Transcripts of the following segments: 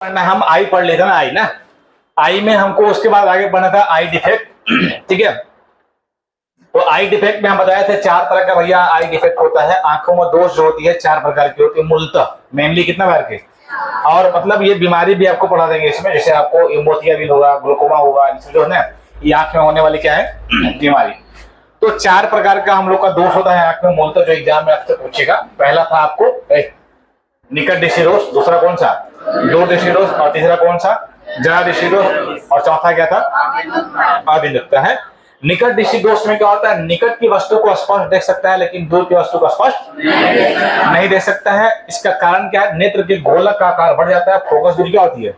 पढ़ना हम आई पढ़ लेते ना, आई ना, आई में हमको उसके बाद आगे पढ़ना था आई डिफेक्ट। ठीक है, तो आई डिफेक्ट में हम बताए थे 4 तरह का भैया आई डिफेक्ट होता है। आंखों में दोष जो होती है 4 प्रकार की होती है मूलतः, मेनली कितना बार के, और मतलब ये बीमारी भी आपको पढ़ा देंगे इसमें, जैसे आपको मोतियाबिंद होगा, ग्लूकोमा होगा, जो है ना ये आंख में होने वाली क्या है बीमारी। तो 4 प्रकार का हम लोग का दोष होता है आंख में मूलतः, जो एग्जाम में आपसे पूछेगा। पहला था आपको निकट दृष्टि दोष, दूसरा कौन सा दूर दृष्टि दोष, और तीसरा कौन सा जरा दृष्टि दोष, और चौथा क्या था अभिमुखता है। निकट दृष्टि दोष में क्या होता है, निकट की वस्तु को स्पष्ट देख सकता है लेकिन दूर की वस्तु को स्पष्ट नहीं देख सकता है। इसका कारण क्या है, नेत्र के गोलक का आकार बढ़ जाता है, फोकस दूरी क्या होती है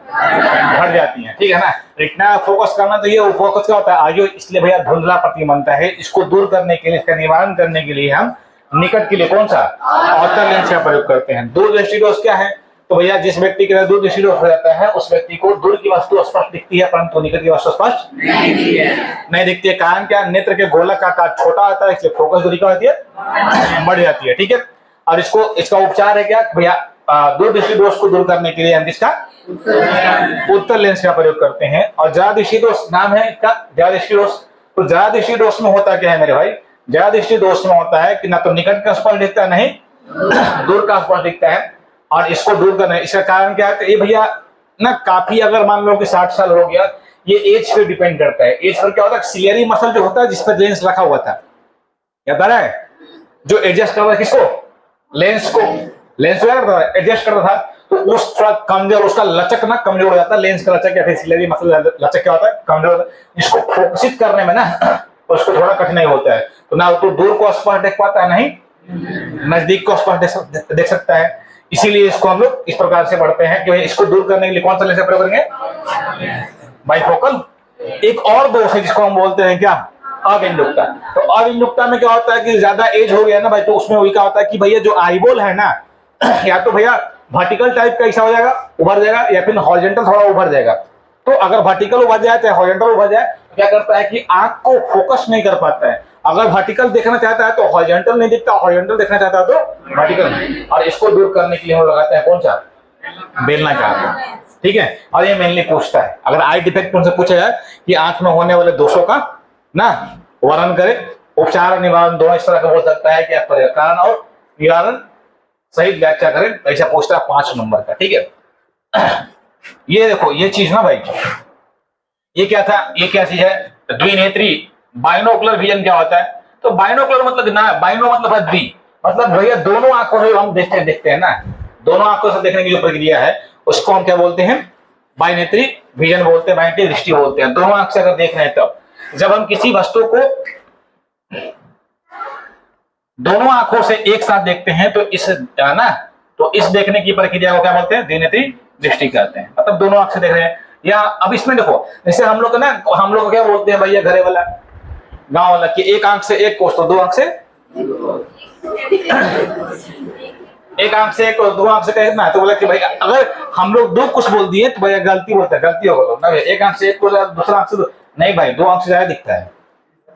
बढ़ जाती है। ठीक है ना, इतना फोकस करना चाहिए, वो फोकस क्या होता है आगे, इसलिए भैया धुंधला प्रतिमनता है। इसको दूर करने के लिए, इसका निवारण करने के लिए हम निकट के लिए कौन सा अवतल लेंस का प्रयोग करते हैं। दूर दृष्टि दोष क्या है, तो भैया जिस व्यक्ति के दूर दृष्टि दोष हो जाता है उस व्यक्ति को दूर की वस्तु स्पष्ट दिखती है परंतु निकट की वस्तु स्पष्ट नहीं दिखती है। कारण क्या, नेत्र के गोलक का आकार छोटा होता है, इसलिए फोकस दूरी क्या होती है बढ़ जाती है। ठीक है, और इसका उपचार है क्या भैया, दूर दृष्टि दोष को दूर करने के लिए हम इसका उत्तल लेंस का प्रयोग करते हैं। और जरा दृष्टि दोष नाम है इसका, जरा दृष्टि दोष। तो जरा दृष्टि दोष में होता क्या है मेरे भाई, जरा दृष्टि दोष में होता है कि ना तो निकट का स्पष्ट दिखता है नहीं दूर का स्पष्ट दिखता है, और इसको दूर करना है। इसका कारण क्या है, ये भैया ना काफी, अगर मान लो कि 60 साल हो गया, ये एज पे डिपेंड करता है। एज पर क्या होता है, सिलियरी मसल जो होता है जिस पर लेंस रखा हुआ था, याद आ रहा है, जो एडजस्ट कर रहा है किसको, लेंस को, लेंस एडजस्ट कर रहा था, तो उस थोड़ा कमजोर, उसका लचक ना कमजोर हो जाता है, लेंस का लचक या फिर सिलियरी मसल लचक क्या होता है कमजोर होता है। इसको फोकसित करने में ना उसको थोड़ा कठिनाई होता है, तो ना तो दूर को स्पष्ट देख पाता है, नहीं नजदीक को स्पष्ट देख सकता है। इसीलिए इसको हम लोग इस प्रकार से पढ़ते हैं कि इसको दूर करने के लिए कौन सा लेंस प्रयोग करेंगे, बाइफोकल। एक और दोष है जिसको हम बोलते हैं क्या, अविमुक्ता। तो अविमुक्ता में क्या होता है कि ज्यादा एज हो गया ना भाई, तो उसमें वही क्या होता है कि भैया जो आईबॉल है ना या तो भैया वर्टिकल टाइप का ऐसा हो जाएगा, उभर जाएगा, या फिर हॉरिजॉन्टल थोड़ा उभर जाएगा। तो अगर वर्टिकल उभर जाए चाहे हॉरिजॉन्टल उभर जाए, क्या करता है कि आंख को फोकस नहीं कर पाता है। अगर वर्टिकल देखना चाहता है तो हॉरिजॉन्टल नहीं दिखता, हॉरिजॉन्टल देखना चाहता है तो वर्टिकल। और इसको दूर करने के लिए हम लगाते हैं कौन सा, बेलनाकार। ठीक है, और ये मेनली पूछता है, अगर आई डिफेक्ट उनसे पूछा जाए कि आंख में होने वाले दोषों का ना वर्णन करे, उपचार और निवारण दोनों इस तरह का हो सकता है कि कारण और निवारण सही व्याख्या करें, ऐसा पूछता है 5 नंबर का। ठीक है, ये देखो ये चीज ना भाई, ये क्या था, ये क्या चीज है, द्विनेत्री बाइनोकुलर विजन क्या होता है। तो बाइनोकुलर मतलब ना, बाइनो मतलब है द्वि, मतलब भैया दोनों आंखों से हम देखते हैं ना, दोनों आंखों से देखने की जो प्रक्रिया है उसको हम क्या बोलते हैं, बाइनेत्री विजन बोलते हैं, बाइनेत्री दृष्टि बोलते हैं। दोनों आंख से अगर देख रहे हैं तब, जब हम किसी वस्तु को दोनों आंखों से एक साथ देखते हैं तो इस ना, तो इस देखने की प्रक्रिया को क्या बोलते हैं, द्विनेत्री दृष्टि कहते हैं। मतलब दोनों आंख से देख रहे हैं। या अब इसमें देखो, जैसे हम लोग ना, हम लोग क्या बोलते हैं भैया, घरे वाला गांव वाला, कि एक आंख से एक कोस तो दो आंख से एक आंख से एक और दो आंख से कहना है। तो बोला कि भाई अगर हम लोग दो कुछ बोल दिए तो भैया गलती बोलता है, गलती होगा ना, एक आंख से एक को दूसरा आंख से नहीं भाई, दो आंख से ज्यादा दिखता है,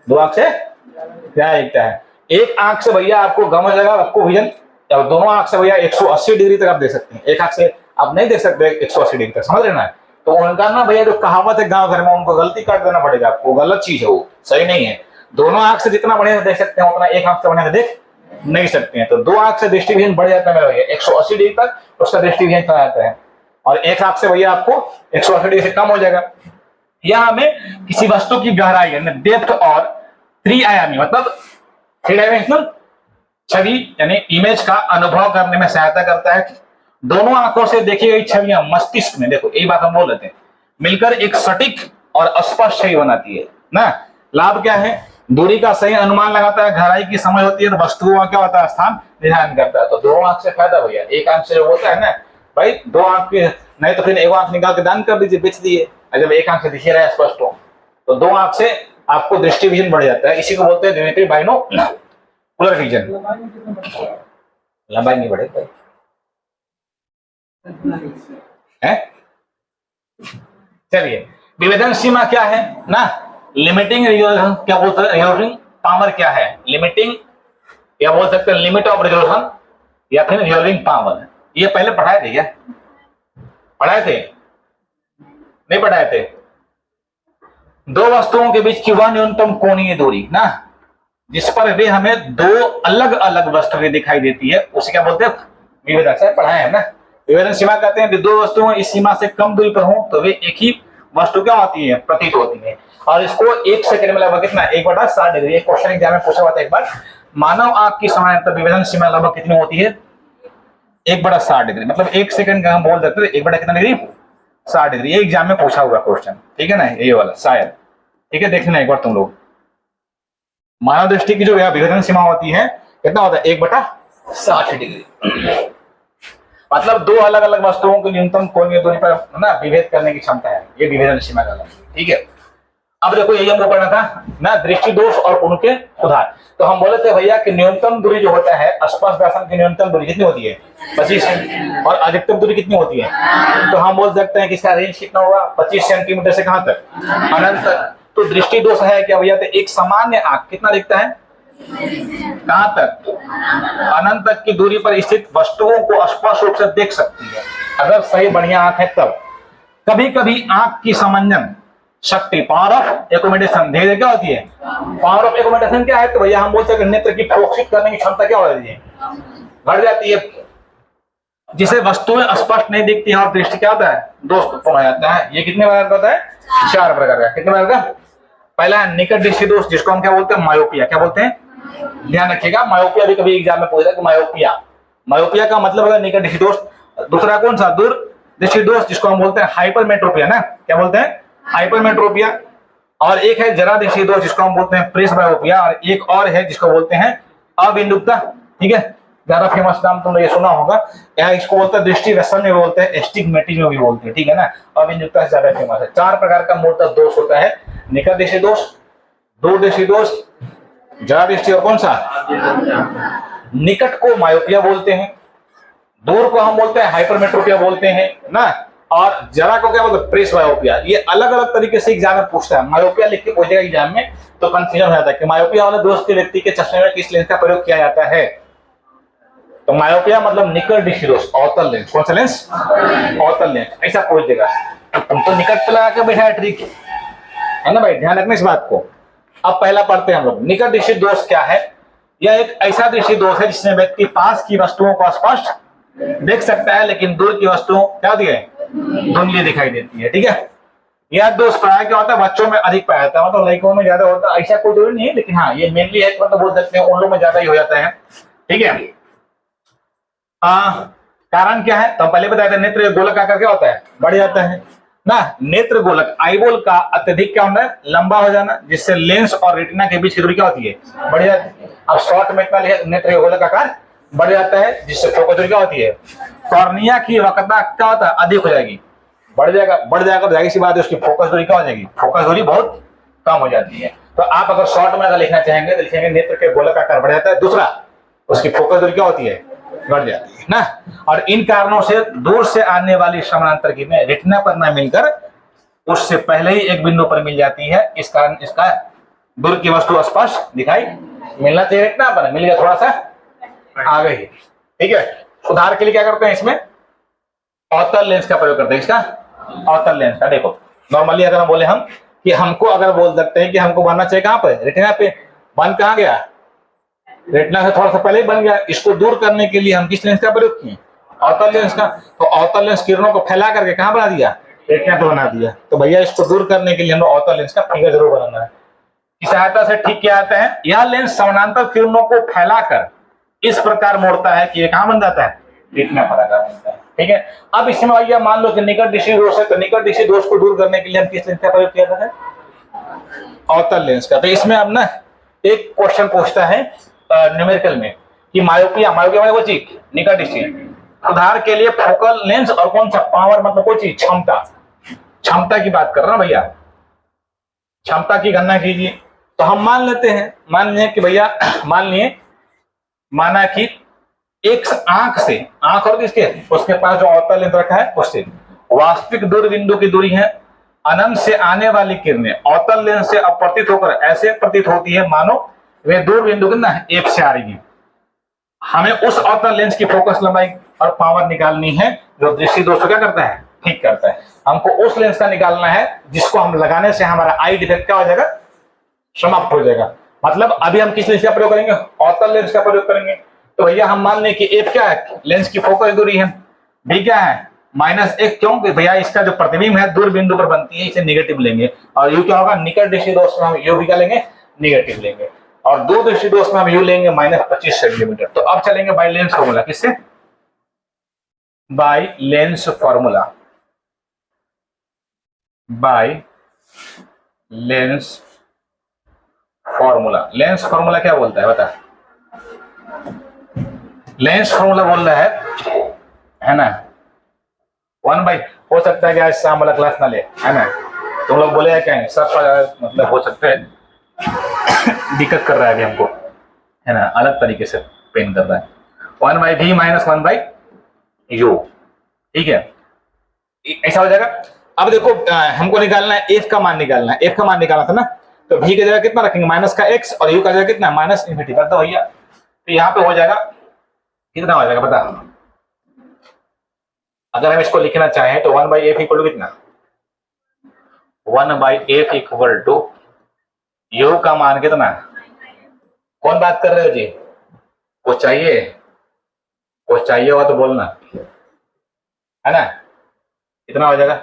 दो आंख से ज्यादा दिखता है। एक आंख से भैया आपको गम जगह आपको विजन, दोनों आंख से भैया 180 डिग्री तक आप देख सकते हैं। एक आंख से आप नहीं देख सकते 180 डिग्री तक, समझ रहे ना। तो उनका ना भैया जो कहावत है गांव घर में, उनको गलती कर देना पड़ेगा आपको, गलत चीज है वो, सही नहीं है। दोनों आंख से जितना बढ़िया से देख सकते हैं उतना एक आंख से बढ़िया से देख नहीं सकते हैं। तो दो आंख से दृष्टि विजन बढ़ जाता है मेरा भैया 180 डिग्री तक, उसका दृष्टि विजन चला जाता है। और एक आंख से भैया आपको 180 डिग्री से कम हो जाएगा। यह हमें किसी वस्तु की गहराई यानी डेप्थ और त्रिआयामी मतलब 3 डायमेंशनल छवि यानी इमेज का अनुभव करने में सहायता करता है। दोनों आंखों से देखी गई छवियां मस्तिष्क में, देखो यही बात हम बोल रहे थे, मिलकर एक सटीक और स्पष्ट छवि बनाती है ना। लाभ क्या है, दूरी का सही अनुमान लगाता है, गहराई की समझ होती है, तो वस्तुओं का क्या होता है स्थान निर्धारण करता है। तो दो आंख से फायदा भैया, एक आंख से जो होता है ना भाई, दो आंख के नहीं तो फिर एक आंख निकाल के दान कर दीजिए, बेच दिए। जब एक आंख से दिखे रहा है स्पष्ट हो, तो दो आंख से आपको दृष्टि विजन बढ़ जाता है। इसी को बोलते हैं द्विनेत्री बाइनोकुलर विजन। लंबाई नहीं बढ़ेगा है। चलिए, विभेदन सीमा क्या है ना, लिमिटिंग रिजोल्यूशन क्या बोलते हैं, रिजोल्विंग पावर क्या है, लिमिटिंग या बोल सकते हैं लिमिट ऑफ रिजोल्यूशन या फिर रिजोल्विंग पावर। ये पहले पढ़ाए थे क्या, पढ़ाए थे। नहीं पढ़ाए थे? दो वस्तुओं के बीच की वह न्यूनतम कोणीय दूरी ना, जिस पर वे हमें दो अलग अलग वस्तुएं दिखाई देती है, उसे क्या बोलते हैं? विभेदन। से पढ़ाए हैं ना, विभेदन सीमा कहते हैं कि दो वस्तुएं इस सीमा से कम दूरी पर हो तो वे एक ही वस्तु क्या होती है? प्रतीत होती है। और इसको 1 सेकंड में लगभग कितना? 1/60 डिग्री। एक क्वेश्चन एग्जाम में पूछा हुआ था एक बार, मानव आंख की समानांतर विभेदन सीमा लगभग कितनी होती है? 1/60 डिग्री। मतलब 1 सेकंड का हम बोल सकते हैं 1 कितना डिग्री? 60 डिग्री। ये एग्जाम में पूछा हुआ क्वेश्चन, ठीक है ना, ये वाला शायद, ठीक है, देखना एक बार तुम लोग। मानव दृष्टि की जो विभेदन सीमा होती है कितना होता है? 1/60 डिग्री। मतलब दो अलग अलग वस्तुओं की न्यूनतम कोणीय दूरी पर ना विभेद करने की क्षमता है, ये विभेदन सीमा का नाम, ठीक है। अब देखो यही हमको पढ़ना था ना, दृष्टि दोष और उनके सुधार। तो हम बोले थे भैया कि न्यूनतम दूरी जो होता है, स्पर्श दर्शन की न्यूनतम दूरी कितनी होती है? 25 सेंटीमीटर। और अधिकतम दूरी कितनी होती है? तो हम बोल सकते हैं कि इसका रेंज कितना होगा? 25 सेंटीमीटर से कहां तक? अनंत तक। तो दृष्टि दोष है क्या भैया? तो एक सामान्य आंख कितना दिखता है? कहां तक? अनंत तक की दूरी पर स्थित वस्तुओं को स्पष्ट रूप से देख सकती है, अगर सही बढ़िया आंख है तब। कभी कभी आंख की समंजन शक्ति, पावर ऑफ एकोमोडेशन, धीरे क्या होती है? पावर ऑफ एकोमोडेशन क्या है? तो भैया हम बोल सकते हैं नेत्र की फोकसित करने की क्षमता क्या हो जाती है? बढ़ जाती है, जिसे वस्तुएं स्पष्ट नहीं दिखती है और दृष्टि क्या होता है? दोष उत्पन्न हो जाता है। ये कितने प्रकार का होता है? 4 प्रकार का। कितने प्रकार का? पहला है निकट दृष्टि दोष, जिसको हम क्या बोलते हैं? मायोपिया। क्या बोलते हैं? ध्यान रखिएगा, मायोपिया भी कभी एग्जाम में पूछा है कि मायोपिया, मायोपिया का मतलब है निकट दृष्टि दोष। दूसरा कौन सा? दूर दृष्टि दोष, जिसको हम बोलते हैं हाइपरमेट्रोपिया ना। क्या बोलते हैं? हाइपरमेट्रोपिया। और एक है जरा दृष्टि दोष, जिसको हम बोलते हैं प्रेसबायोपिया। और एक और है जिसको बोलते हैं अबिंदुकता, ठीक है, ज्यादा फेमस नाम तुमने ये सुना होगा। यहाँ इसको बोलते हैं दृष्टि व्यसन में बोलते हैं, एस्टिग्मेटिज्म में भी बोलते हैं, ठीक है ना। अबिंदुकता ज्यादा फेमस है। 4 प्रकार का मूलतः दोष होता है, निकट दृष्टि दोष, दूर दृष्टि दोष, जरा दृष्टि और कौन सा? निकट को मायोपिया बोलते हैं, दूर को हम बोलते हैं हाइपरमेट्रोपिया बोलते हैं ना, और जरा को क्या बोलते हैं? प्रेसबायोपिया। ये अलग अलग तरीके से एग्जाम में पूछता है। मायोपिया लिख के पूछेगा एग्जाम में तो कंफ्यूजन हो जाता है कि मायोपिया वाले दोष के व्यक्ति के चश्मे में किस लेंस का प्रयोग किया जाता है। तो मायोपिया मतलब निकट दृष्टि दोष, अवतल लेंस। कौन सा लेंस? अवतल लेंस। ऐसा पूछ देगा। तुम तो निकट पे लगा के बैठा है, ट्रिक है ना भाई, ध्यान रखना इस बात को। अब पहला पढ़ते हैं हम लोग। निकट दृष्टि दोष क्या है? यह एक ऐसा दृष्टि दोष है जिसमें व्यक्ति पास की वस्तुओं को स्पष्ट देख सकता है, लेकिन दूर की वस्तुओं क्या होती है? धुंधली दिखाई देती है, ठीक है। यह दोष प्राय क्या होता है? बच्चों में अधिक पाया जाता है, मतलब लड़कों में ज्यादा होता है, ऐसा कोई जरूरी नहीं है, लेकिन हाँ ये मेनली है, मतलब बोल सकते हैं उन लोगों में ज्यादा ही हो जाता है, ठीक है। कारण क्या है? तो पहले बताया था, नेत्र गोलक आकार क्या होता है? बढ़ जाता है ना। नेत्र गोलक, आईबॉल का अत्यधिक क्या होता है? लंबा हो जाना, जिससे लेंस और रेटिना के बीच की दूरी क्या होती है? बढ़ जाती है। अब शॉर्ट में इतना नेत्र गोलक आकार बढ़ जाता है, जिससे फोकस दूरी क्या होती है? कॉर्निया की वक्रता क्या होता है? अधिक हो जाएगी, बढ़ जाएगा, जाहिर सी बात है उसकी फोकस दूरी क्या हो जाएगी? फोकस दूरी बहुत कम हो जाती है। तो आप अगर शॉर्ट में अगर लिखना चाहेंगे तो लिखेंगे नेत्र के गोलक आकार बढ़ जाता है, दूसरा उसकी फोकस दूरी क्या होती है? बढ़ जाती है ना। और इन कारणों से दूर से आने वाली समानांतर किरणें रेटिना पर न मिलकर उससे पहले ही एक बिंदु पर मिल जाती है। इस कारण इसका दूर की वस्तु स्पष्ट दिखाई मिलना चाहिए, रेटिना पर मिल गया, थोड़ा सा आ गई, ठीक है। सुधार के लिए क्या करते हैं? इसमें अवतल लेंस का प्रयोग करते हैं। इसका अवतल लेंस का देखो, नॉर्मली अगर हम बोले हम कि हमको अगर बोल सकते हैं कि हमको बनना चाहिए कहां पर? रेटिना पे। बन कहां गया? रेटिना से थोड़ा सा पहले ही बन गया। इसको दूर करने के लिए हम किस लेंस का प्रयोग किए? अवतल लेंस का। तो अवतल लेंस किरणों को फैला करके कहां बना दिया? रेटिना पे बना दिया। तो भैया इसको दूर करने के लिए हमें अवतल लेंस का फिगर जरूर बनाना है। इस सहायता से ठीक किया जाता है। यह लेंस समानांतर किरणों को फैलाकर इस प्रकार मोड़ता है कि ये कहां बन जाता है? रेटिना पर आकर बनता है, ठीक है। अब इसमें भैया मान लो कि निकट दृष्टि दोष है, तो निकट दृष्टि दोष को दूर करने के लिए हम किस लेंस का प्रयोग किया जाता है? अवतल लेंस का। तो इसमें अब ना एक क्वेश्चन पूछता है न्यूमेरिकल में कि मायोपिया मतलब वो चीज निकट दृष्टि सुधार के लिए फोकल लेंस और कौन सा? पावर मतलब कोई चीज, क्षमता की बात कर रहा हूं भैया, क्षमता की गणना कीजिए। तो हम मान लेते हैं, मान लें कि भैया माना कि एक आंख से, आंख और किसके? उसके पास जो अवतल लेंस रखा है उससे वास्तविक दूर बिंदु की दूरी है। अनंत से आने वाली किरणें अवतल लेंस से अपवर्तित होकर ऐसे प्रतीत होती है मानो वे दूर बिंदु की ना एक से आ रही है। हमें उस अवतल लेंस की फोकस लंबाई और पावर निकालनी है जो दृष्टि दोष को क्या करता है? ठीक करता है। हमको उस लेंस का निकालना है जिसको हम लगाने से हमारा आई डिफेक्ट क्या हो जाएगा, समाप्त हो जाएगा। मतलब अभी हम किस लेंस का प्रयोग करेंगे, ऑर्थो लेंस का प्रयोग करेंगे। तो भैया हम मान लें कि एफ क्या है, लेंस की फोकस दूरी है, बी क्या है -1, क्यों कि भैया इसका जो प्रतिबिंब है दूर बिंदु पर बनती है, इसे नेगेटिव लेंगे। और यू क्या होगा, निकट दृष्टि दोष में हम यू भी क्या लेंगे, नेगेटिव लेंगे। और दूर दृष्टि दोष में हम यू लेंगे -25 सेंटीमीटर। तो अब चलेंगे बाय लेंस फॉर्मूला, किससे, by lens formula, by lens formula. Lens formula क्या बोलता है बता, लेंस फॉर्मूला बोल रहा है ना 1/, हो सकता है कि आज शाम वाला क्लास ना ले, है ना, तुम लोग बोले क्या है सब, मतलब हो सकता है दिक्कत कर रहा है अभी हमको, है ना, अलग तरीके से पेन कर रहा है। 1/v - 1/u, ठीक है, ऐसा हो जाएगा। अब देखो हमको निकालना है एफ का मान निकालना है, एफ का मान निकालना था ना, तो v की जगह कितना रखेंगे -x और u का जगह कितना -∞ कर दो भैया। तो यहाँ पे हो जाएगा कितना हो जाएगा बता, अगर हम इसको लिखना चाहें तो 1/f इक्वल टू कितना, 1/f इक्वल टू u का मान कितना, कौन बात कर रहे हो जी, कुछ चाहिए, कुछ चाहिए होगा तो बोलना, है ना, कितना हो जाएगा,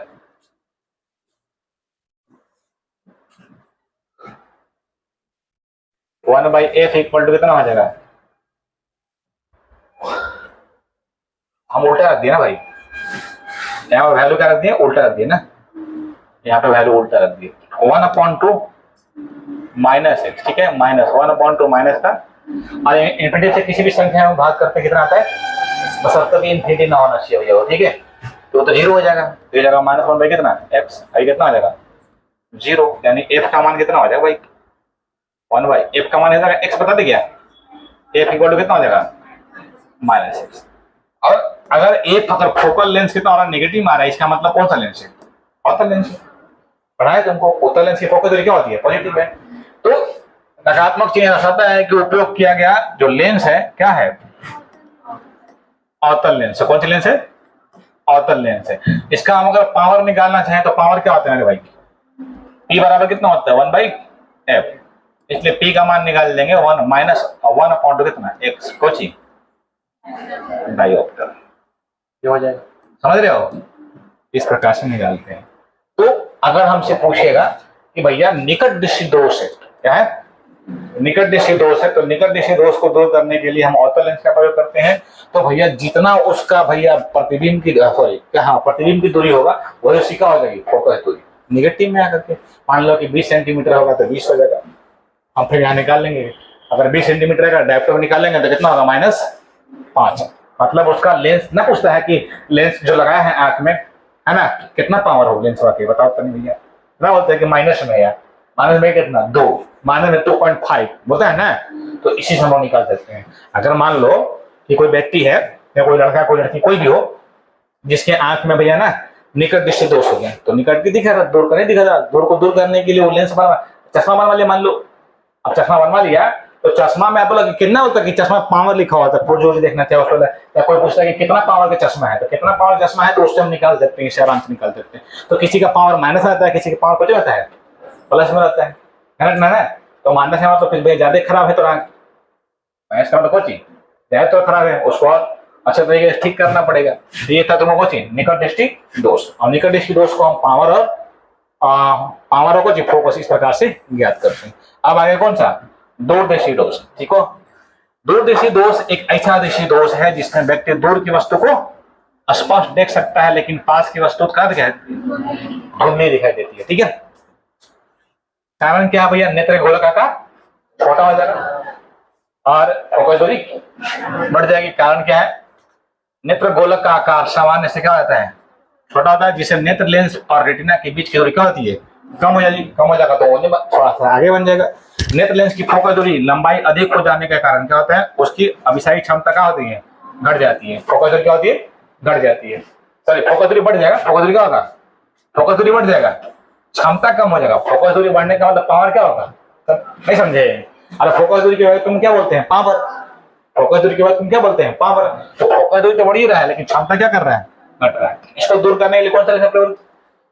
one by F equal to कितना हो जाएगा, हम उल्टा रख दिए ना भाई, यहाँ पे वैल्यू क्या रख दिए, उल्टा रख दिए ना, यहाँ पे वैल्यू उल्टा रख दिए, 1/2 -x, ठीक है, -1/2 माइनस का, और इन्फिनिटी से किसी भी संख्या में भाग करते कितना आता है, बशर्ते भी इन्फिनिटी ना होना चाहिए भैया, ठीक है, तो 0 हो जाएगा, तो ये जाएगा -1 कितना x, आई कितना हो जाएगा 0, यानी f का मान कितना हो जाएगा भाई 1/f का मान है x, बता दे क्या, f इक्वल टू कितना हो जाएगा -x। और अगर f अगर फोकल लेंस कितना हो रहा है, नेगेटिव आ रहा है, इसका मतलब कौन सा लेंस है, ऑर्थो लेंस है, पढ़ा है तुमको, ऑर्थो लेंस की फोकस दूरी क्या होती है, पॉजिटिव है। तो नकारात्मक चिन्ह दर्शाता है कि उपयोग किया गया जो लेंस है क्या है, ऑर्थो लेंस है। कौन सी लेंस है, ऑर्थो लेंस है। इसका हम अगर पावर निकालना चाहें तो पावर क्या होता है भाई, p बराबर कितना होता है 1/f, इसलिए p का मान निकाल देंगे 1 कितना x, कोची डायोप्टर, ये हो जाएगा, समझ रहे हो, इस प्रकार से निकालते हैं। तो अगर हमसे पूछेगा कि भैया निकट दृष्टि दोष है, क्या है निकट दृष्टि दोष है, तो निकट दृष्टि दोष को दूर करने के लिए हम ऑर्थो लेंस का प्रयोग करते हैं। तो भैया जितना उसका भैया प्रतिबिंब की प्रतिबिंब की दूरी होगा वही उसी का हो जाएगी फोकस दूरी, निगेटिव में आकर के, मान लो कि 20 सेंटीमीटर होगा तो 20 हो जाएगा, हम फिर यहाँ निकाल लेंगे, अगर 20 सेंटीमीटर का डायोप्टर निकालेंगे तो कितना होगा -5, मतलब उसका लेंस ना पूछता है कि लेंस जो लगाया है आंख में, है ना, कितना पावर हो लेंस वाके, बताओ तो नहीं भैया, ना बोलते हैं कि माइनस में है, माइनस में कितना 2, माइनस में 2.5 बोलता है ना, तो इसी से हम निकाल सकते हैं। अगर मान लो कि कोई व्यक्ति है या कोई लड़का कोई लड़की कोई भी हो जिसके आंख में भैया ना निकट दृष्टि दोष हो गया, तो निकट की दिखा रहा, दूर का नहीं दिखा रहा, दूर को दूर करने के लिए वो लेंस बनवा, चश्मा बनवा लिया मान लो, अब चश्मा बनवा लिया तो चश्मा में आप लोग कितना होता है कि चश्मा पावर लिखा हुआ था, पुरजोर देखना चाहिए उसको, या कोई पूछता है कि कितना पावर का चश्मा है, तो कितना पावर का चश्मा है तो उससे हम निकाल सकते हैं, इसे आराम से निकाल सकते हैं। तो किसी का पावर माइनस आता है, किसी का पावर कुछ रहता है प्लस में रहता है ना, तो माइनस है तो फिर ज्यादा खराब है, तो माइनस का मतलब कोची ज्यादा तो खराब है, उसको अच्छा तरीके से ठीक करना पड़ेगा। ये था तुम्हें कोची निकट दृष्टि दोष, और निकट दृष्टि दोष को हम पावर और को फोकस इस प्रकार से ज्ञात करते हैं। अब आगे कौन सा, दूरदर्शी दोष, ठीक हो, दूरदर्शी दोष एक ऐसा दृष्टि दोष है जिसमें व्यक्ति दूर की वस्तु को स्पष्ट देख सकता है लेकिन पास की वस्तु का धुंधली दिखाई देती है, ठीक है। कारण क्या भैया, नेत्र गोलक का छोटा हो जाएगा और फोकस दूरी बढ़ जाएगी। कारण क्या है, नेत्र गोलक का आकार सामान्य से क्या होता है, छोटा होता है, जिससे नेत्र लेंस और रेटिना के बीच की दूरी क्या होती है, कम हो जाएगी, कम हो जाएगा तो थोड़ा सा आगे बन जाएगा। नेत्र लेंस की फोकस दूरी लंबाई अधिक हो जाने के कारण क्या होता है, उसकी अभिसारी क्षमता क्या होती है, घट जाती है, फोकस दूरी क्या होती है, घट जाती है, सॉरी फोकस दूरी बढ़ जाएगा, फोकस दूरी क्या होगा, फोकस दूरी बढ़ जाएगा, क्षमता कम हो जाएगा, फोकस दूरी बढ़ने का मतलब पावर क्या होगा, नहीं समझे, अरे फोकस दूरी के बाद तुम क्या बोलते हैं, पावर, फोकस दूरी के बाद तुम क्या बोलते हैं, पावर, तो फोकस दूरी तो बढ़ ही रहा है लेकिन क्षमता क्या कर रहा है, घट रहा है। इसको दूर करने के लिए कौन सा लेंस है?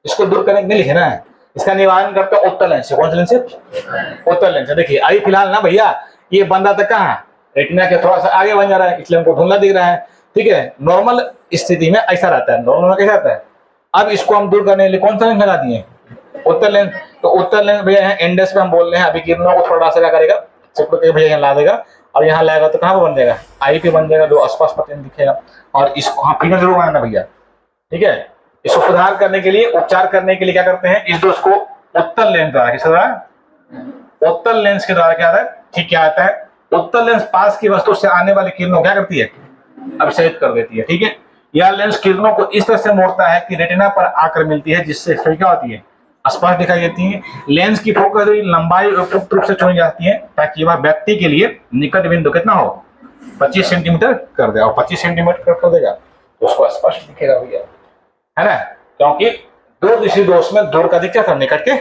इसको दूर करने के लिए लिखे ना, इसका निवारण करते हैं उत्तल लेंस से। कौन सा लेंस है? उत्तल लेंस। देखिए अभी फिलहाल ना भैया ये बंदा तक कहाँ है, रेटिना के थोड़ा सा आगे बन जा रहा है, इसलिए हमको धुंधला दिख रहा है। ठीक है, नॉर्मल स्थिति में ऐसा रहता है, नॉर्मल में कैसा रहता है। अब इसको हम दूर करने के लिए कौन सा लेंस लगा दिए? उत्तल लेंस। तो उत्तल लेंस भैया है इंडेक्स पे हम बोल रहे हैं, अभी किरणों को थोड़ा सा क्या करेगा, चिपक के भैया यहाँ ला देगा और यहाँ लाएगा तो कहाँ पे बन जाएगा? आई पे बन जाएगा, जो आसपास पट्टी दिखेगा। और इसको हाँ फिगर जरूर बनाना भैया, ठीक है। इसको सुधार करने के लिए, उपचार करने के लिए क्या करते हैं, इस दोष को उत्तल लेंस द्वारा, किस द्वारा? उत्तल लेंस के द्वारा क्या आता है, ठीक क्या आता है, उत्तल लेंस पास की वस्तु से आने वाली किरणों क्या करती है? अभिसारित कर देती है। ठीक है, यह लेंस किरणों को इस तरह से मोड़ता है कि रेटिना पर आकर मिलती है, जिससे क्या होती है? स्पष्ट दिखाई देती है। लेंस की फोकस लंबाई उपयुक्त रूप से चुनी जाती है ताकि वह व्यक्ति के लिए निकट बिंदु कितना हो? 25 सेंटीमीटर कर दे, और 25 सेंटीमीटर कर देगा तो उसको स्पष्ट दिखेगा भैया, है ना। क्योंकि दूरदृष्टि दोष में दूर का दिखता था, निकट के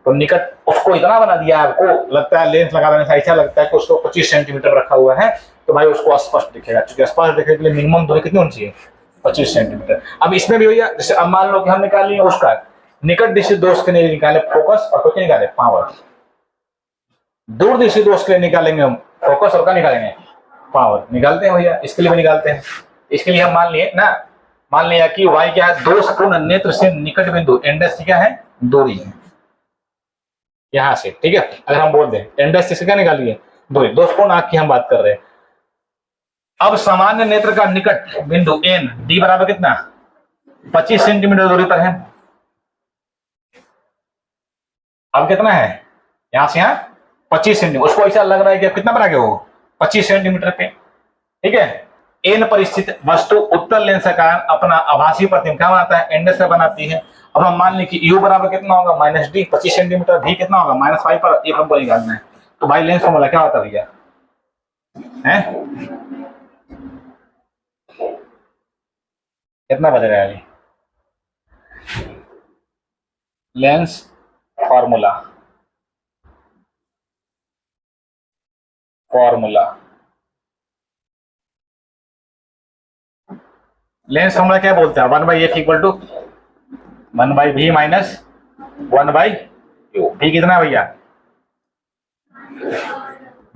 तो निकट उसको इतना बना दिया, आपको लगता है लेंस लगा देने से ऐसा लगता है कि उसको 25 सेंटीमीटर रखा हुआ है, तो भाई उसको स्पष्ट दिखेगा। क्योंकि स्पष्ट दिखने के लिए मिनिमम दूरी कितनी होनी चाहिए? 25 सेंटीमीटर। अब इसमें भी भैया जैसे अब मान लो कि हम निकाल लिए उसका निकट दृष्टि दोष के लिए निकाले फोकस, और क्या निकाले? पावर। दूर दृष्टि दोष के लिए निकालेंगे हम फोकस, और क्या निकालेंगे? पावर। निकालते हैं भैया, इसके लिए भी निकालते हैं। इसके लिए हम मान लिए ना, मान लिया कि y क्या है? दोषपूर्ण नेत्र से निकट बिंदु इंडेक्स क्या है? दूरी है यहां से। ठीक है, अगर हम बोल दें इंडेक्स से क्या निकालिए? दूरी। दोषपूर्ण आंख की हम बात कर रहे हैं। अब सामान्य नेत्र का निकट बिंदु n d बराबर कितना? 25 सेंटीमीटर दूरी पर है। अब कितना है? यहां से यहां 25 सेंटीमीटर। उसको ऐसा लग रहा है कि कितना पर आ गया वो? 25 सेंटीमीटर पे। ठीक है, एन पर स्थित वस्तु उत्तल लेंस का कारण अपना आभासी प्रतिबिंब क्या बनाता है? इंडेक्स से बनाती है। अब हम मान लें कि u बराबर कितना होगा? -d 25 सेंटीमीटर, v कितना होगा? -5 पर एक हमको निकालना है। तो भाई लेंस फॉर्मूला क्या होता है भैया? है कितना बज रहा है? लेंस फॉर्मूला लेंस फॉर्मूला क्या बोलता है? 1/f equal to 1/v minus 1/u। v कितना है भैया?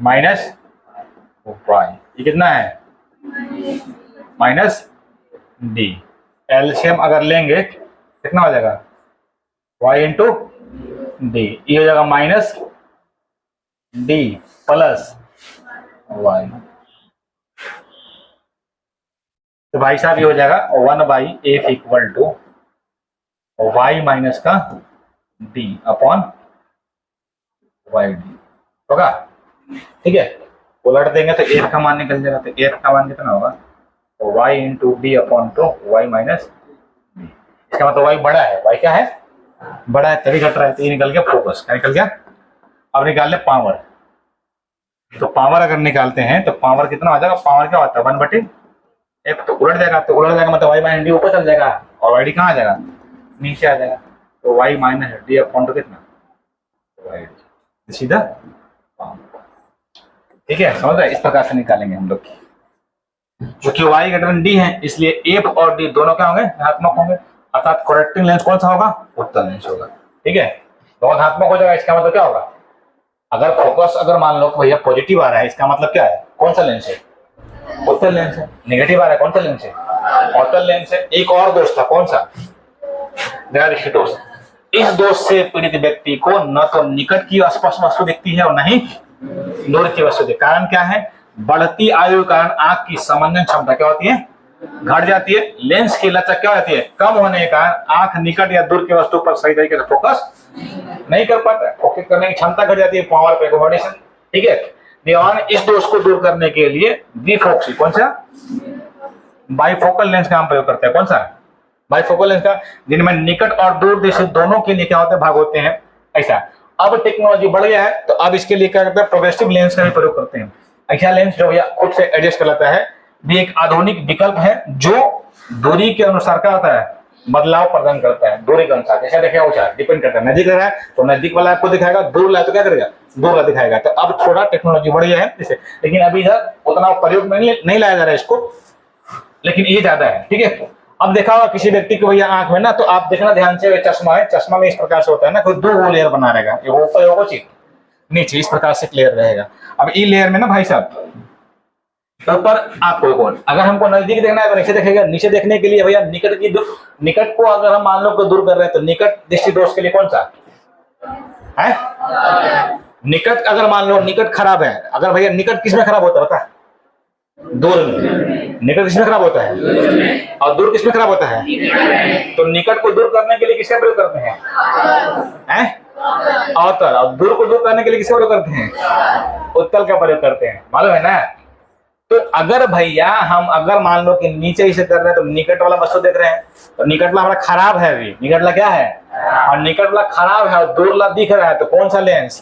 Minus y। ये कितना है? -d। एलसीएम अगर लेंगे कितना हो जाएगा? y into D. ये हो जाएगा -d प्लस y। तो भाई साहब ये हो जाएगा 1/f equal to y minus का d अपॉन y d होगा। ठीक है, उलट देंगे तो f का मान निकल जाएगा। तो f का मान कितना होगा? तो y into D upon two y minus d। इसका मतलब y बड़ा है। y क्या है? बड़ा है, तभी घट रहा है। तो ये निकल गया फोकस। क्या निकल गया? अब निकाल ले पावर। तो पावर अगर निकालते हैं तो पावर कितना हो जाएगा? पावर क्या होता है? 1/f। तो उलट जाएगा, तो उलट जाएगा मतलब y माइनस डी ऊपर चल जाएगा, और y डी कहाँ आ जाएगा? नीचे आ जाएगा। तो y minus D upon two कितना? y डी सीधा। ठीक है, समझ रहे? इस प्रकार से निकालेंगे हम लोग। क्योंकि y ग्रेटर डी है, इसलिए f और d दोनों क्या होंगे? धनात्मक होंगे। अर्थात करेक्टिंग लेंस कौन सा होगा? उत्तल लेंस होगा। ठीक है, दोनों धनात्मक हो जाएगा। इसका मतलब क्या होगा? अगर फोकस अगर मान लो भैया पॉजिटिव आ रहा है, इसका मतलब क्या है? कौन सा लेंस है? उत्तल लेंस है। नेगेटिव आ रहा है, कौन सा लेंस है? उत्तल लेंस है। एक और दोष था, कौन सा? दृष्टि दोष। इस दोष से पीड़ित व्यक्ति को न तो निकट की स्पष्ट वस्तु दिखती है और न ही दूर की वस्तु दिखती है। कारण क्या है? बढ़ती आयु के कारण आंख की समंजन क्षमता क्या होती है? घट जाती है। लेंस की लचक क्या होती है? कम होने के कारण आंख निकट या दूर की वस्तु पर सही तरीके से फोकस नहीं कर पाता। फोकस करने की क्षमता घट जाती है। पावर पे एकोमोडेशन। ठीक है, निवारण इस दोष को दूर करने के लिए बिफोक्सी, कौन सा? बाइफोकल लेंस का हम प्रयोग करते हैं। कौन सा? बाइफोकल लेंस का, जिनमें निकट और दूर दृष्टि दोनों के लिए क्या होते हैं? भाग होते हैं। ऐसा अब टेक्नोलॉजी बढ़ गया है, तो अब इसके लिए क्या करते हैं? प्रोग्रेसिव लेंस का भी प्रयोग करते हैं। ऐसा लेंस जो भैया खुद से एडजस्ट कर लेता है, भी एक आधुनिक विकल्प है जो दूरी के अनुसार क्या होता है? बदलाव प्रदान करता है। दूरी के अनुसार जैसा देखा ऊंचा डिपेंड करता है। नजदीक रहा है तो नजदीक वाला आपको दिखाएगा, दूर ला तो क्या करेगा? दूर का दिखाएगा। तो अब थोड़ा टेक्नोलॉजी बढ़ गया है इसे, लेकिन अभी इधर उतना प्रयोग में नहीं लाया जा रहा है इसको, लेकिन ये ज्यादा है। ठीक है, अब देखा होगा किसी व्यक्ति को भैया आंख में ना, तो आप देखना ध्यान से, चश्मा है, चश्मा में इस प्रकार से होता है ना, कोई दो लेयर बना रहेगा, ये ऊपर होगा चीज, नीचे इस प्रकार से क्लियर रहेगा। अब ई लेयर में ना भाई साहब ऊपर आपको कौन, अगर हमको नजदीक देखना है तो नीचे देखेगा। नीचे देखने के लिए भैया निकट को अगर हम मान लो को दूर कर रहे हैं तो निकट दृष्टि दोष के लिए कौन सा है? निकट अगर मान लो निकट खराब है, अगर भैया निकट किसमें खराब होता है बता? दूर में। निकट किसमें खराब होता है और दूर किसमें खराब होता है? तो निकट को दूर करने के लिए किसका प्रयोग करते हैं? अवतल। और दूर को दूर करने के लिए किसका प्रयोग करते हैं? उत्तल का प्रयोग करते हैं, मालूम है ना। तो अगर भैया हम अगर मान लो कि नीचे इसे कर रहे हैं तो निकट वाला वस्तु देख रहे हैं, तो निकट वाला हमारा खराब है, अभी निकट वाला क्या है? और निकट वाला खराब है और दूर वाला दिख रहा है, तो कौन सा लेंस?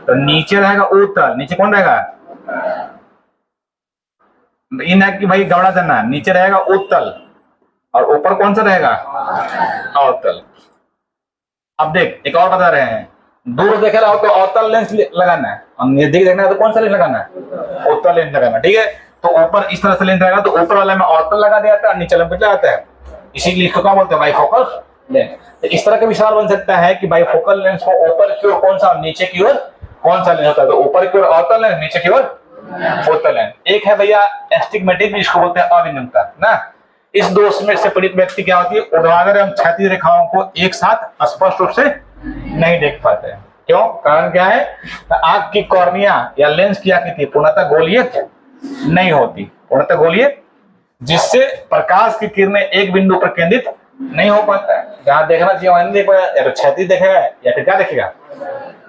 तो नीचे रहेगा उत्तल। नीचे कौन रहेगा? इन है कि भाई गवड़ा देना, नीचे रहेगा उत्तल और ऊपर कौन सा रहेगा? अवतल। अब देख एक और बता रहे हैं, दूर देखे रहो तो अवतल लेंस लगाना है और नजदीक देखना है तो कौन सा लेंस लगाना है? उत्तल लेंस लगाना, ठीक है। तो ऊपर इस तरह से लेंस रहेगा तो ऊपर वाले में अवतल लगा दिया जाता है, नीचे वाले में आता है, इसीलिए इसको क्या बोलते हैं? Bifocal lens. तो इस तरह का भी सवाल बन सकता है कि बाइफोकल लेंस को ऊपर की ओर कौन सा और नीचे की ओर कौन सा लेंस होता है? तो ऊपर की ओर अवतल लेंस, नीचे की ओर उत्तल लेंस। एक है भैया एस्टिग्मेटिक, इसको बोलते हैं अविन्यमता ना। इस दोष में से पीड़ित व्यक्ति क्या होती है? ऊर्ध्वाधर एवं क्षैतिज रेखाओं को एक साथ स्पष्ट रूप से नहीं देख पाते हैं। क्यों? कारण क्या है? आंख की कॉर्निया या लेंस की आकृति पूर्णतः गोलीय नहीं होती, पूर्णतः गोलीय, जिससे प्रकाश की किरणें एक बिंदु पर केंद्रित नहीं हो पाता है। जहां देखना चाहिए वहां नहीं देख पाएगा, या तो क्षैतिज देखेगा या फिर क्या देखेगा?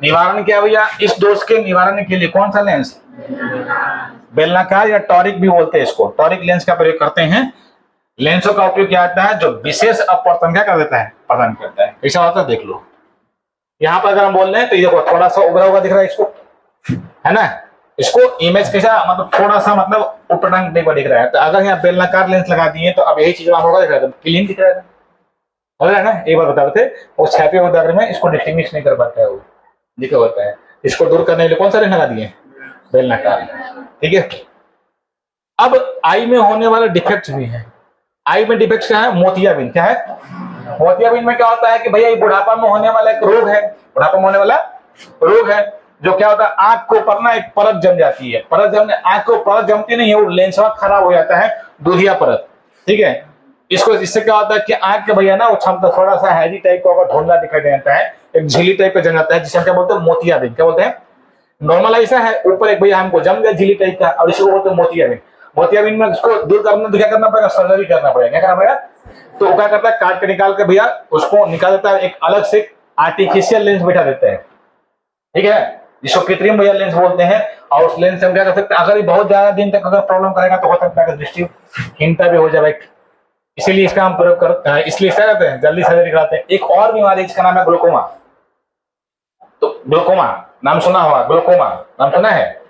निवारण क्या भैया? इस दोष के निवारण के लिए कौन सा लेंस? बेलनाकार या टॉरिक भी बोलते हैं इसको, टॉरिक लेंस का प्रयोग करते हैं। लेंसों का उपयोग किया जाता है जो विशेष अपवर्तन क्या कर देता है? प्रदान करता है। कैसा होता है देख लो। यहाँ पर अगर हम बोल रहे हैं तो ये देखो थोड़ा सा उभरा हुआ दिख रहा है इसको, है ना। इसको इमेज कैसा मतलब थोड़ा सा मतलब उपटंग टाइप का दिख रहा है। तो अगर यहाँ बेलनाकार लेंस लगा दिए तो अब यही चीज वहां होगा, दिख रहा है क्लीन दिख रहा है, हो रहा है ना। एक बार बता रहे थे वो छापे उदाहरण में इसको डिस्टिंग्विश नहीं कर पाता है, वो दिखा होता है। इसको दूर करने के लिए कौन सा लेंस लगा दिए? बेलनाकार, ठीक है। अब आई में होने वाले डिफेक्ट भी है। आई में डिफेक्ट क्या है? मोतियाबिंद। क्या है? मोतियाबिंद में क्या होता है कि भैया ये बुढ़ापा में होने वाला एक रोग है, बुढ़ापा में होने वाला रोग है, जो क्या होता है आंख के ऊपर ना एक परत जम जाती है। परत जमने, आंख को परत जमती नहीं है, वो लेंस खराब हो जाता है, दूधिया परत, ठीक है। इसको इससे क्या होता है कि आंख के भैया ना वो क्षमता थोड़ा सा हैजी टाइप का धुंधला दिखाई देता है, एक झिल्ली टाइप का जम जाता है, जिसे हम क्या बोलते हैं? मोतियाबिंद। क्या बोलते हैं? नॉर्मल ऐसा है ऊपर एक भैया हमको जम गया झिल्ली टाइप का, और इसको बोलते हैं मोतियाबिंद। मोतियाबिंद में इसको दूर करना तो क्या करना पड़ेगा? सर्जरी करना पड़ेगा। क्या करना पड़ेगा? तो वो क्या करता है? काट के निकाल के भैया उसको निकाल देता है, एक अलग से आर्टिफिशियल लेंस बैठा देता है, ठीक है, जिसको कृत्रिम भैया लेंस बोलते हैं। और उस लेंस से हम क्या कर सकते हैं? अगर ये बहुत ज्यादा दिन तक अगर प्रॉब्लम करेगा तो हो सकता है दृष्टिहीनता भी हो जाए, इसीलिए इसका हम प्रयोग करते हैं, इसलिए क्या करते हैं? जल्दी सर्जरी कराते हैं। एक और बीमारी जिसका नाम है ग्लूकोमा। तो ग्लूकोमा नाम सुना होगा, ग्लूकोमा नाम सुना है?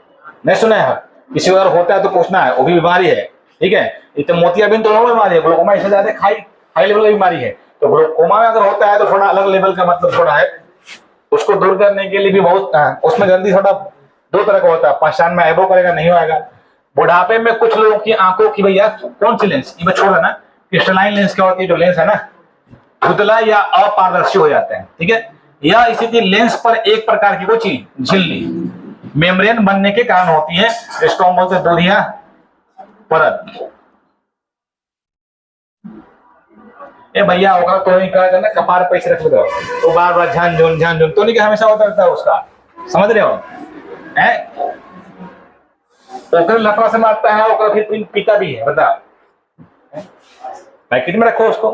नहीं सुना है? किसी अगर होता है तो पूछना है, वो भी बीमारी है, ठीक है। इतने मोतियाबिंद तो नॉर्मल बीमारी है, ग्लूकोमा इससे ज्यादा हाई लेवल की बीमारी है। तो ग्लूकोमा में अगर होता है तो थोड़ा अलग लेवल का मतलब थोड़ा है, उसको दूर करने के लिए भी बहुत उसमें जल्दी थोड़ा दो तरह का होता है, पहचान में आएबो करेगा नहीं आएगा। बुढ़ापे में कुछ लोगों की आंखों की भैया कौन सी लेंस, ये छोड़ा ना, क्रिस्टलाइन लेंस क्या होती है? जो लेंस है ना धुंधला या अपारदर्शी हो जाते हैं, ठीक है। यह स्थिति लेंस पर एक प्रकार की कोई चीज झिल्ली मेम्ब्रेन बनने के कारण होती है, जिसको हम बोलते हैं दूधिया परत। ए भैया होगा तो नहीं कहा करना कपार पैसे रख दो, तो बार बार झन तो नहीं कि हमेशा होता रहता है उसका, समझ रहे हो? हैं ओकर लफड़ा से मारता है, ओकर फिर पीता भी है, बता पैकेट में रखो उसको।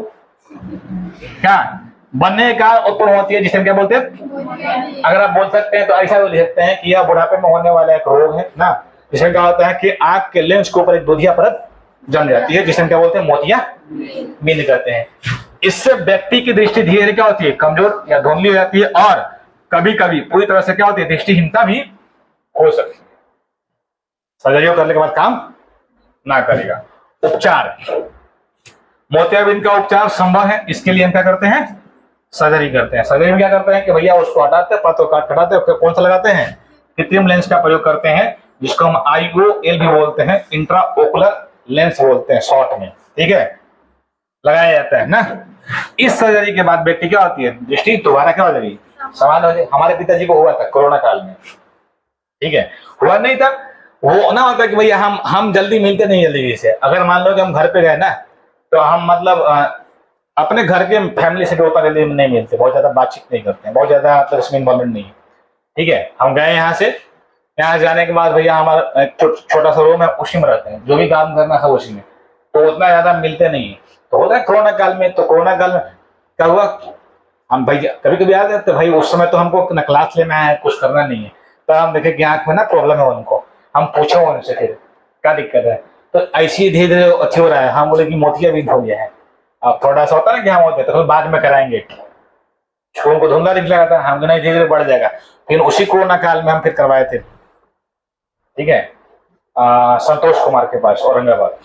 क्या बनने का उत्पन्न होती है, जिसे हम क्या बोलते हैं? अगर आप बोल सकते हैं तो ऐसा लिख सकते हैं कि यह बुढ़ापे में होने वाला एक रोग है ना, जिसमें क्या होता है कि आंख के लेंस के ऊपर एक दूधिया परत जम जाती है, जिसे हम क्या बोलते हैं? मोतियाबिंद कहते हैं। इससे व्यक्ति की दृष्टि धीरे धीरे क्या होती है? कमजोर या धुंधली हो जाती है, और कभी कभी पूरी तरह से क्या होती है? दृष्टिहीनता भी हो सकती है। सर्जरी करने के बाद काम ना करेगा। उपचार, मोतियाबिंद का उपचार संभव है, इसके लिए हम क्या करते हैं? सर्जरी करते हैं। सर्जरी में क्या करते हैं कि भैया उसको हटाते हैं, परतों काट हटाते हैं, कौन सा लगाते हैं? कृत्रिम लेंस का प्रयोग करते हैं, जिसको हम IOL भी बोलते हैं, इंट्रा ओकुलर लेंस बोलते हैं शॉर्ट में, ठीक है। लगाया जाता है ना। इस सर्जरी के बाद व्यक्ति क्या होती है, दृष्टि दोबारा क्या हो जाएगी, समान हो जाए। हमारे पिताजी को हुआ था कोरोना काल में, ठीक है, हुआ नहीं था, वो ना होता कि भैया हम जल्दी मिलते नहीं जल्दी से। अगर मान लो कि हम घर पे गए ना, तो हम मतलब अपने घर के फैमिली से भी उतना जल्दी नहीं मिलते, बहुत ज्यादा बातचीत नहीं करते हैं, बहुत ज्यादा तो इसमें इन्वॉल्वमेंट नहीं है, ठीक है। हम गए यहाँ से, यहाँ जाने के बाद भैया हमारा एक छोटा सा रूम है, उसी में रहते हैं, जो भी काम करना था उसी में, तो उतना ज्यादा मिलते नहीं है। तो होता है कोरोना काल में, तो कोरोना काल में क्या हुआ, हम भाई कभी कभी आ जाते भाई, उस समय तो हमको न क्लास लेना है, कुछ करना नहीं है, तो हम देखे कि आंख में ना प्रॉब्लम है उनको, हम पूछे उनसे फिर क्या दिक्कत है, तो ऐसे धीरे धीरे अच्छे हो रहा है। हम बोले कि मोतियाबिंद हो गया है। अब थोड़ा सा होता है ना कि हम होते तो फिर बाद में कराएंगे, उनको धुंधला दिख रहा था, हम नहीं धीरे धीरे बढ़ जाएगा। फिर उसी कोरोना काल में हम फिर करवाए थे, ठीक है, संतोष कुमार के पास, औरंगाबाद,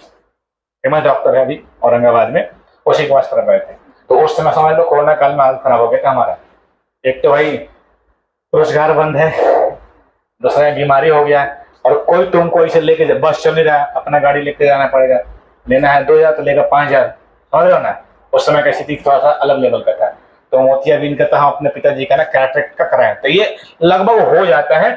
फेमस डॉक्टर है अभी औरंगाबाद में, उसी के पास करवाए थे। तो उस समय समझ लो कोरोना काल में हालत खराब हो गया था हमारा। एक तो भाई रोजगार बंद है, दूसरा बीमारी हो गया, और कोई तुमको इसे लेके, बस चल नहीं रहा, अपना गाड़ी लेके जाना पड़ेगा, लेना है 2000 तो लेगा 5000, समझ रहे हो ना। उस समय का स्थिति थोड़ा सा अलग लेवल का था। तो मोतियाबिंद का था अपने पिताजी का ना कैटरेक्ट का कराया, तो ये लगभग हो जाता है,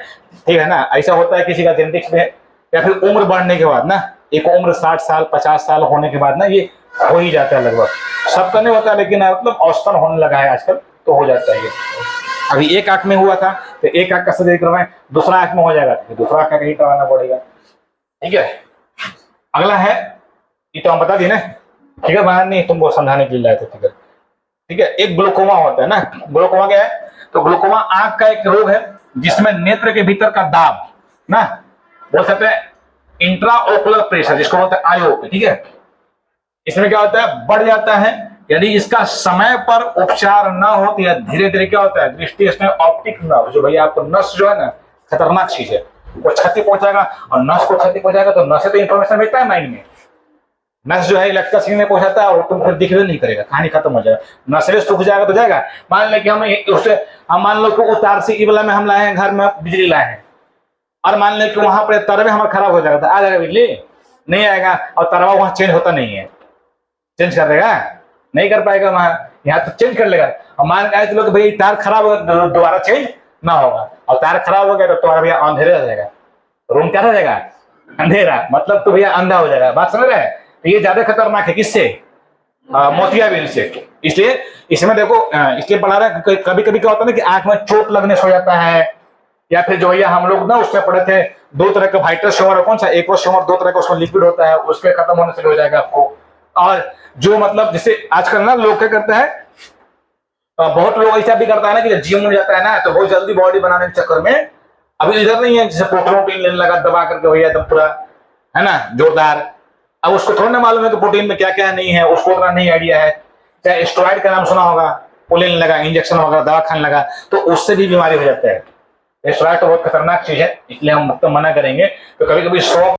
ठीक है ना। ऐसा होता है किसी का जेनेटिक्स में, या फिर उम्र बढ़ने के बाद ना, एक उम्र 60 साल 50 साल होने के बाद ना ये हो ही जाता है लगभग, सबका नहीं होता, लेकिन मतलब औसतन होने लगा है आजकल, तो हो जाता है ये। अभी एक आंख में हुआ था, तो एक आंख का सर्जरी करवाएं, दूसरा आंख में हो जाएगा तो दूसरा आंख का ही करवाना पड़ेगा, ठीक है। अगला है, ये तो हम बता दिए ना, ठीक है, बाहर नहीं तुमको समझाने के लिए लाए थे फिगर, ठीक है। एक ग्लूकोमा होता है ना, ग्लूकोमा क्या है, तो ग्लूकोमा आंख का एक रोग है जिसमें नेत्र के भीतर का दाब ना, बोल सकते हैं इंट्राओकुलर प्रेशर, जिसको बोलते हैं आईओपी, ठीक है। इसमें क्या होता है, बढ़ जाता है, यदि इसका समय पर उपचार ना हो तो यह धीरे धीरे क्या होता है, दृष्टि इसमें ऑप्टिक नर्व, जो भैया आपको नस जो है ना, खतरनाक चीज है, वो क्षति पहुंचाएगा, और नस को क्षति पहुंचाएगा तो नस से तो इंफॉर्मेशन भेजता है माइंड में, नस जो है इलेक्ट्रिसिटी में पहुंचाता है, और तुम फिर दिख भी नहीं करेगा, कहानी खत्म हो जाएगा। नस से सूख जाएगा तो जाएगा। मान लें कि हम मान लो कि उतार से ई वाला में हम लाए हैं, घर में बिजली लाए हैं, और मान लें कि वहां पर तरवे हमारा खराब हो जाएगा, तो आ जाएगा बिजली, नहीं आएगा, और तरवा वहां चेंज होता नहीं है, चेंज कर देगा, नहीं कर पाएगा वहां, यहाँ तो चेंज कर लेगा। और मान के चलो कि भाई तार खराब होगा, दोबारा चेंज ना होगा, और तार खराब हो गया तो तुम्हारा भैया अंधेरा हो जाएगा, रूम क्या रह जाएगा, अंधेरा, मतलब तो भैया अंधा हो जाएगा। बात समझ रहे हैं, तो ये ज्यादा खतरनाक है, किससे, मोतियाबिंद से। इसलिए इसमें देखो, इसलिए पढ़ा रहा है, कभी कभी क्या होता है ना कि आंख में चोट लगने से हो जाता है, या फिर जो भैया हम लोग ना उसमें पढ़े थे, दो तरह का वाइटल श्योमर, कौन सा, एक श्योमर, दो तरह का उसमें लिक्विड होता है, उसके खत्म होने से हो जाएगा आपको। और जो मतलब जैसे आजकल ना लोग क्या करते हैं, बहुत लोग ऐसा भी करता है ना कि जिम में जाता है ना, तो बहुत जल्दी बॉडी बनाने के चक्कर में, अभी इधर नहीं है, जैसे प्रोटीन लेने लगा दबा करके भैया एकदम पूरा, है ना, जोरदार। अब उसको थोड़ा ना मालूम है कि प्रोटीन में क्या क्या नहीं है, उसको उतना नहीं आइडिया है। चाहे स्टेरॉइड का नाम सुना होगा, वो लेने लगा, इंजेक्शन वगैरह दवा खाने लगा, तो उससे भी बीमारी हो जाता है। स्टेरॉइड तो बहुत खतरनाक चीज है, इसलिए हम तो मना करेंगे। तो कभी कभी 100